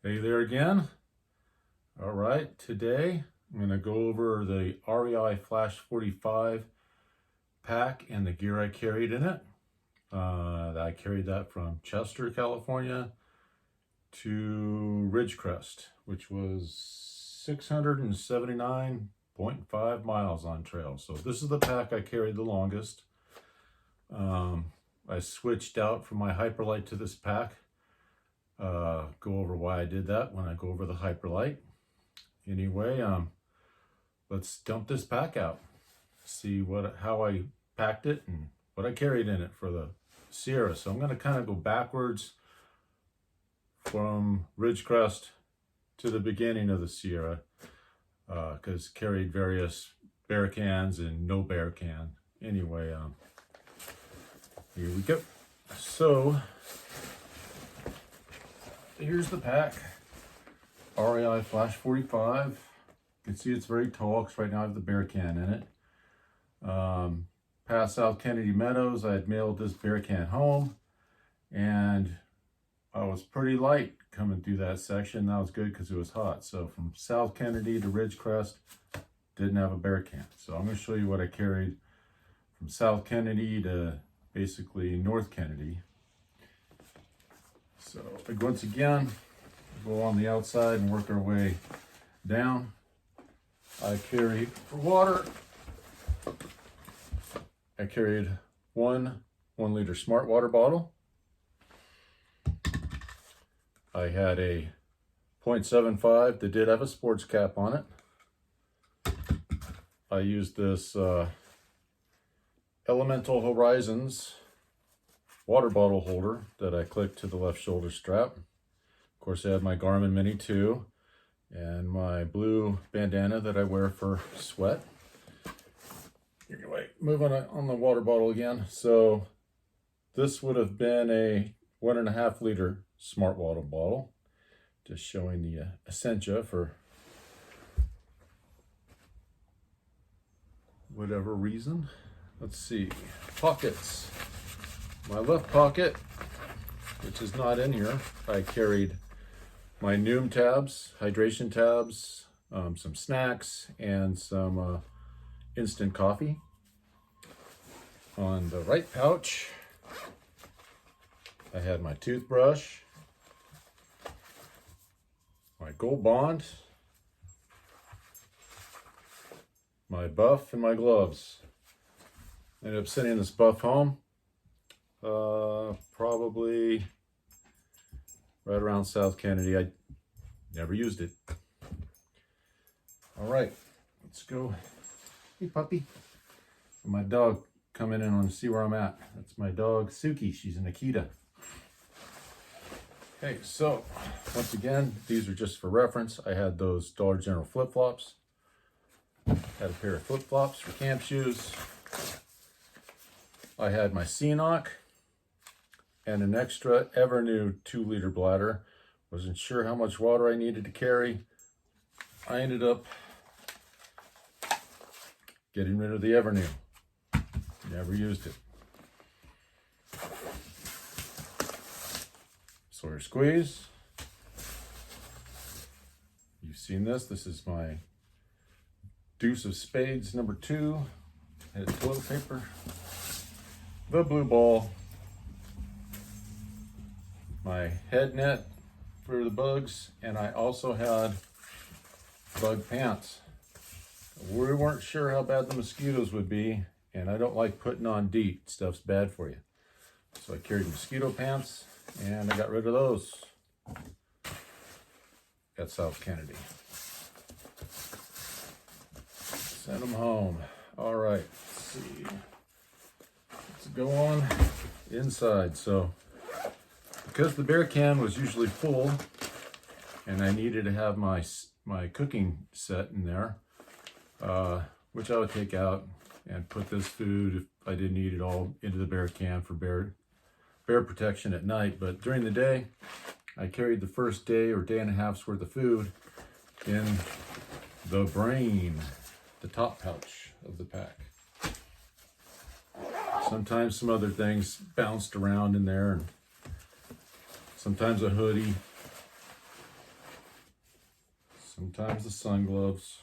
Hey there again. All right, today I'm going to go over the REI Flash 45 pack and the gear I carried in it. I carried that from Chester, California to Ridgecrest, which was 679.5 miles on trail. So this is the pack I carried the longest. I switched out from my Hyperlite to this pack. Go over why I did that when I go over the Hyperlite. Anyway, let's dump this pack out. See how I packed it and what I carried in it for the Sierra. So I'm going to kind of go backwards from Ridgecrest to the beginning of the Sierra, because carried various bear cans and no bear can. Anyway, here we go. So here's the pack, REI Flash 45. You can see it's very tall because right now I have the bear can in it. Past South Kennedy Meadows, I had mailed this bear can home, and I was pretty light coming through that section. That was good because it was hot. So from South Kennedy to Ridgecrest, didn't have a bear can. So I'm going to show you what I carried from South Kennedy to basically North Kennedy. So once again, go on the outside and work our way down. I carried for water, I carried one 1 liter smart water bottle. I had a 0.75 that did have a sports cap on it. I used this Elemental Horizons water bottle holder that I clipped to the left shoulder strap. Of course, I had my Garmin Mini 2 and my blue bandana that I wear for sweat. Anyway, moving on the water bottle again. So this would have been a 1.5 liter smart water bottle. Just showing the Essentia for whatever reason. Let's see, pockets. My left pocket, which is not in here, I carried my Noom tabs, hydration tabs, some snacks, and some instant coffee. On the right pouch, I had my toothbrush, my Gold Bond, my buff, and my gloves. I ended up sending this buff home. Probably right around South Kennedy. I never used it. All right, let's go. Hey, puppy. My dog coming in on to see where I'm at. That's my dog, Suki. She's an Akita. Okay, so once again, these are just for reference. I had those Dollar General flip-flops. Had a pair of flip-flops for camp shoes. I had my Seanock and an extra Evernew 2 liter bladder. Wasn't sure how much water I needed to carry. I ended up getting rid of the Evernew. Never used it. Sawyer Squeeze. You've seen this. This is my Deuce of Spades number 2. I had toilet paper. The blue ball. My head net for the bugs, and I also had bug pants. We weren't sure how bad the mosquitoes would be, and I don't like putting on DEET. Stuff's bad for you. So I carried mosquito pants, and I got rid of those at South Kennedy. Send them home. All right, let's see. Let's go on inside. So because the bear can was usually full and I needed to have my cooking set in there, which I would take out and put this food, if I didn't eat it all, into the bear can for bear protection at night. But during the day, I carried the first day or day and a half's worth of food in the brain, the top pouch of the pack. Sometimes some other things bounced around in there, and sometimes a hoodie. Sometimes the sun gloves.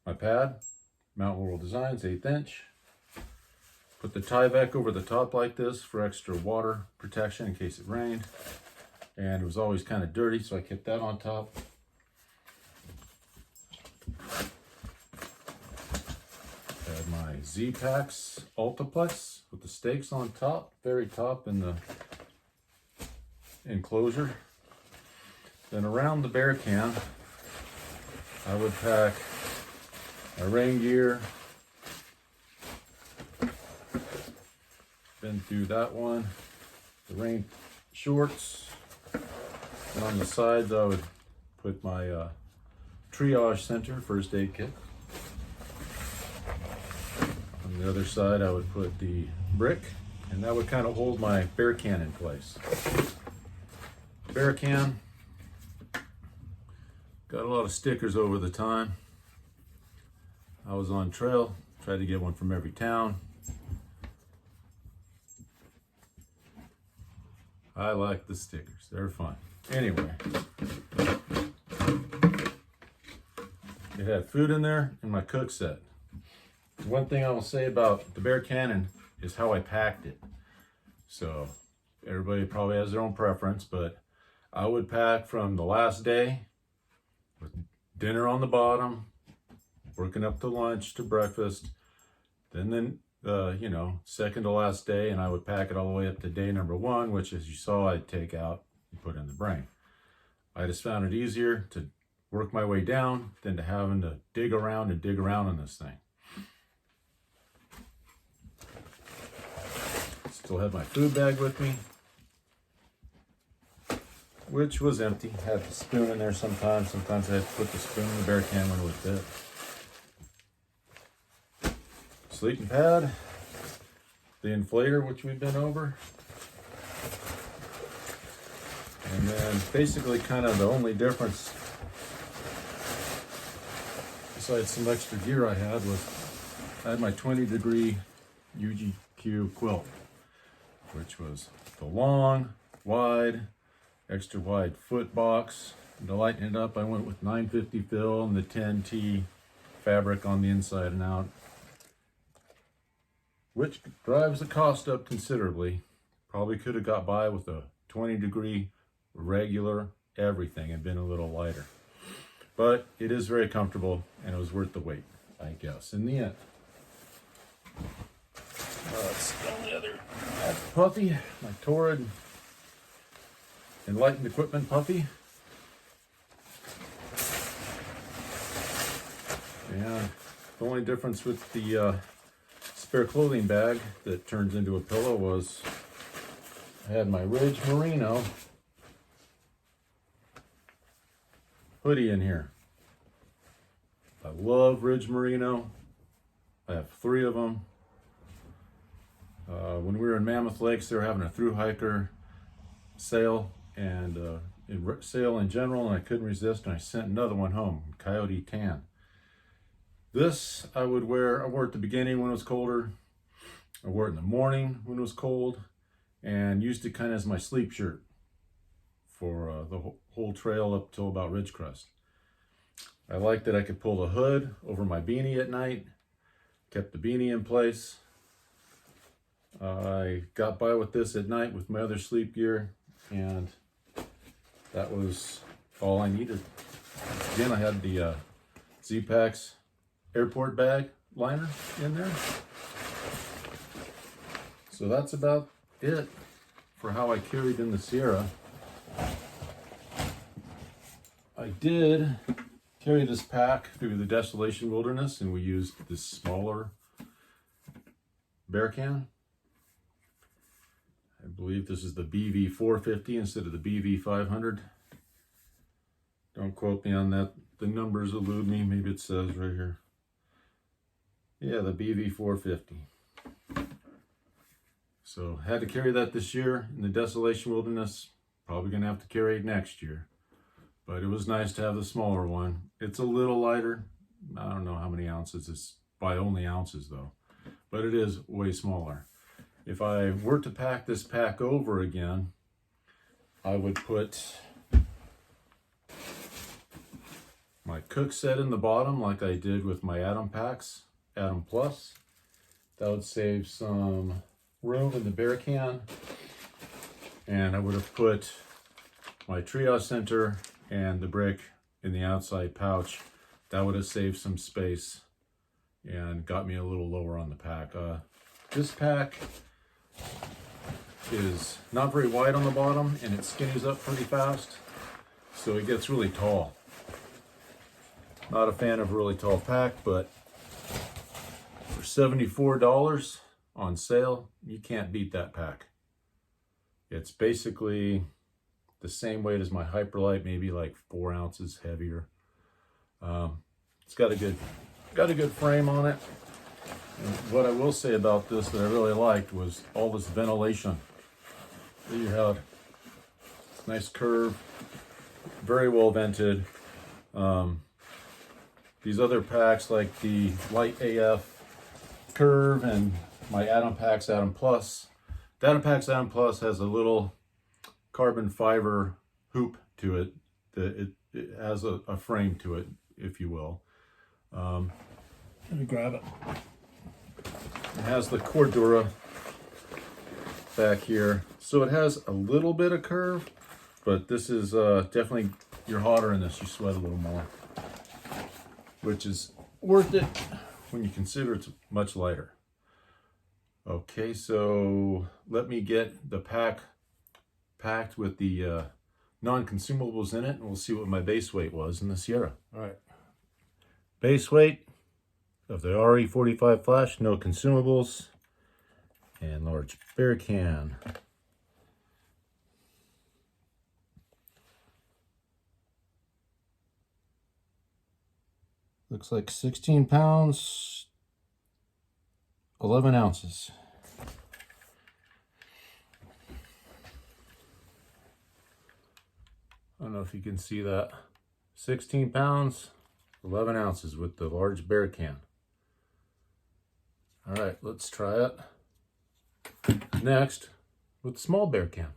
My pad, Mountain World Designs, 1/8 inch. Put the Tyvek over the top like this for extra water protection in case it rained. And it was always kind of dirty, so I kept that on top. Had my Z-Packs Ultiplex with the stakes on top, very top in the enclosure. Then around the bear can, I would pack my rain gear. Been through that one. The rain shorts. And on the sides, I would put my triage center first aid kit. On the other side, I would put the brick, and that would kind of hold my bear can in place. Bear can. Got a lot of stickers over the time. I was on trail, tried to get one from every town. I like the stickers, they're fun. Anyway, it had food in there and my cook set. One thing I will say about the Bear Cannon is how I packed it. So everybody probably has their own preference, but I would pack from the last day with dinner on the bottom, working up to lunch to breakfast, then second to last day, and I would pack it all the way up to day number 1, which, as you saw, I'd take out and put in the brain. I just found it easier to work my way down than to having to dig around on this thing. Still had my food bag with me, which was empty. Had the spoon in there sometimes. Sometimes I had to put the spoon in the bear can when it would fit. Sleeping pad, the inflator, which we've been over, and then basically kind of the only difference besides some extra gear I had was I had my 20-degree UGQ quilt, which was the long, wide, extra wide foot box. And to lighten it up, I went with 950 fill and the 10T fabric on the inside and out, which drives the cost up considerably. Probably could have got by with a 20-degree regular everything and been a little lighter. But it is very comfortable and it was worth the wait, I guess, in the end. Let's go on the other. That's Puffy, my Torrid Enlightened Equipment Puffy. And the only difference with the spare clothing bag that turns into a pillow was I had my Ridge Merino hoodie in here. I love Ridge Merino. I have 3 of them. When we were in Mammoth Lakes, they were having a thru hiker sale and sale in general, and I couldn't resist, and I sent another one home, Coyote Tan. This I would wear. I wore it at the beginning when it was colder. I wore it in the morning when it was cold, and used it kind of as my sleep shirt for the whole trail up till about Ridgecrest. I liked that I could pull the hood over my beanie at night, kept the beanie in place. I got by with this at night with my other sleep gear, and that was all I needed. Again, I had the Z-Packs airport bag liner in there. So that's about it for how I carried in the Sierra. I did carry this pack through the Desolation Wilderness, and we used this smaller bear can. I believe this is the BV 450 instead of the BV 500. Don't quote me on that. The numbers elude me. Maybe it says right here. Yeah, the BV 450. So had to carry that this year in the Desolation Wilderness. Probably gonna have to carry it next year. But it was nice to have the smaller one. It's a little lighter. I don't know how many ounces. It's by only ounces though. But it is way smaller. If I were to pack this pack over again, I would put my cook set in the bottom like I did with my Atom packs, Atom Plus. That would save some room in the bear can. And I would have put my triage center and the brick in the outside pouch. That would have saved some space and got me a little lower on the pack. This pack is not very wide on the bottom and it skinnies up pretty fast, so it gets really tall. Not a fan of a really tall pack, but for $74 on sale, you can't beat that pack. It's basically the same weight as my Hyperlite, maybe like 4 ounces heavier. It's got a good frame on it. And what I will say about this that I really liked was all this ventilation that you had. Nice curve, very well vented. These other packs like the Light AF Curve and my Atom Packs Atom Plus. The Atom Packs Atom Plus has a little carbon fiber hoop to it. It has a frame to it, if you will. Let me grab it. It has the Cordura back here. So it has a little bit of curve, but this is definitely, you're hotter in this, you sweat a little more, which is worth it when you consider it's much lighter. Okay, so let me get the pack packed with the non-consumables in it, and we'll see what my base weight was in the Sierra. All right, base weight of the RE 45 no consumables, and large bear can. Looks like 16 pounds, 11 ounces. I don't know if you can see that. 16 pounds, 11 ounces with the large bear can. All right, let's try it. Next, with the small bear can.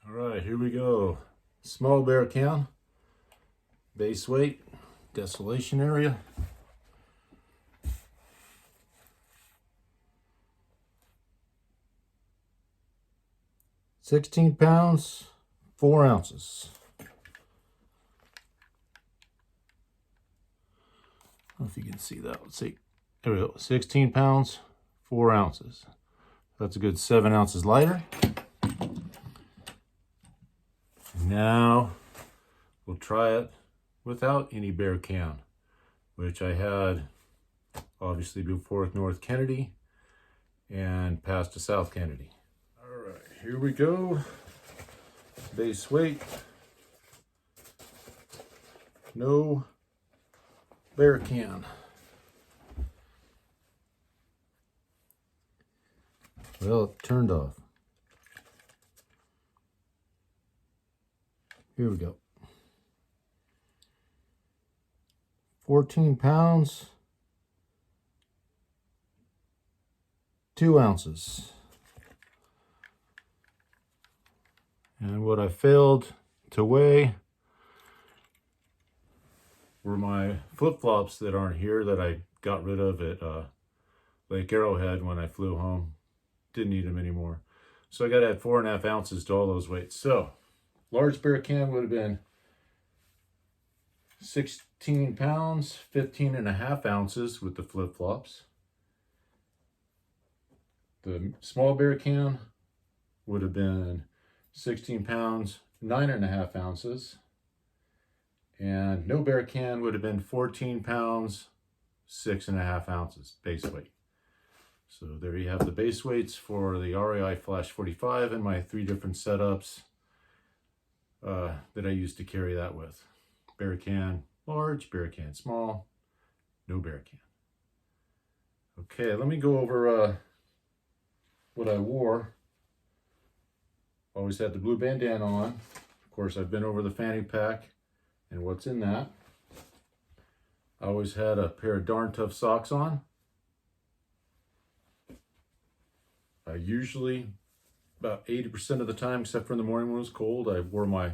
All right, here we go. Small bear can, base weight, desolation area. £16 pounds, 4 ounces. I don't know if you can see that. Let's see. There we go. 16 pounds, 4 ounces. That's a good 7 ounces lighter. Now we'll try it without any bear can, which I had obviously before North Kennedy and past to South Kennedy. All right, here we go. Base weight. No bear can. Well, it turned off. Here we go. 14 pounds, 2 ounces. And what I failed to weigh were my flip-flops that aren't here that I got rid of at Lake Arrowhead when I flew home. Didn't need them anymore. So I got to add 4.5 ounces to all those weights. So large bear can would have been 16 pounds, 15.5 ounces with the flip-flops. The small bear can would have been 16 pounds, 9.5 ounces. And no bear can would have been 14 pounds, 6.5 ounces base weight. So there you have the base weights for the REI Flash 45 and my 3 different setups that I used to carry that with. Bear can large, bear can small, no bear can. Okay, let me go over what I wore. Always had the blue bandana on. Of course, I've been over the fanny pack and what's in that. I always had a pair of darn tough socks on. I usually, about 80% of the time, except for in the morning when it was cold, I wore my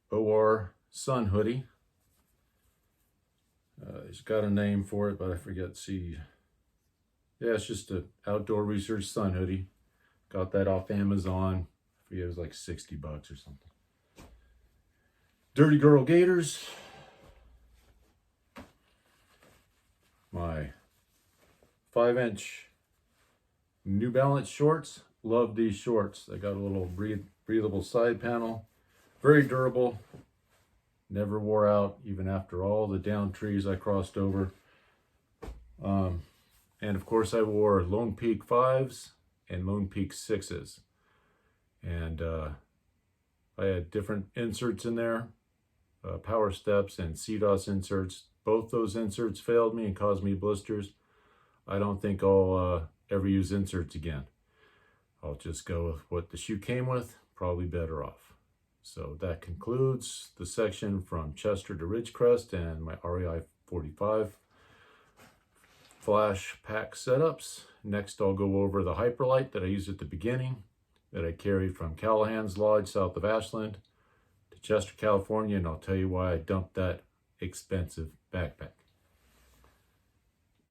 OR sun hoodie. He's got a name for it, but I forget. See, yeah, it's just an outdoor research sun hoodie. Got that off Amazon. I forget, it was like 60 bucks or something. Dirty Girl Gators. My 5-inch New Balance shorts. Love these shorts. They got a little breathable side panel. Very durable. Never wore out, even after all the down trees I crossed over. And of course I wore Lone Peak 5s and Lone Peak 6s. And I had different inserts in there. Power Steps and CDOS inserts. Both those inserts failed me and caused me blisters. I don't think I'll ever use inserts again. I'll just go with what the shoe came with, probably better off. So that concludes the section from Chester to Ridgecrest and my REI 45 Flash pack setups. Next I'll go over the Hyperlight that I used at the beginning, that I carried from Callahan's Lodge south of Ashland to Chester, California, and I'll tell you why I dumped that expensive backpack.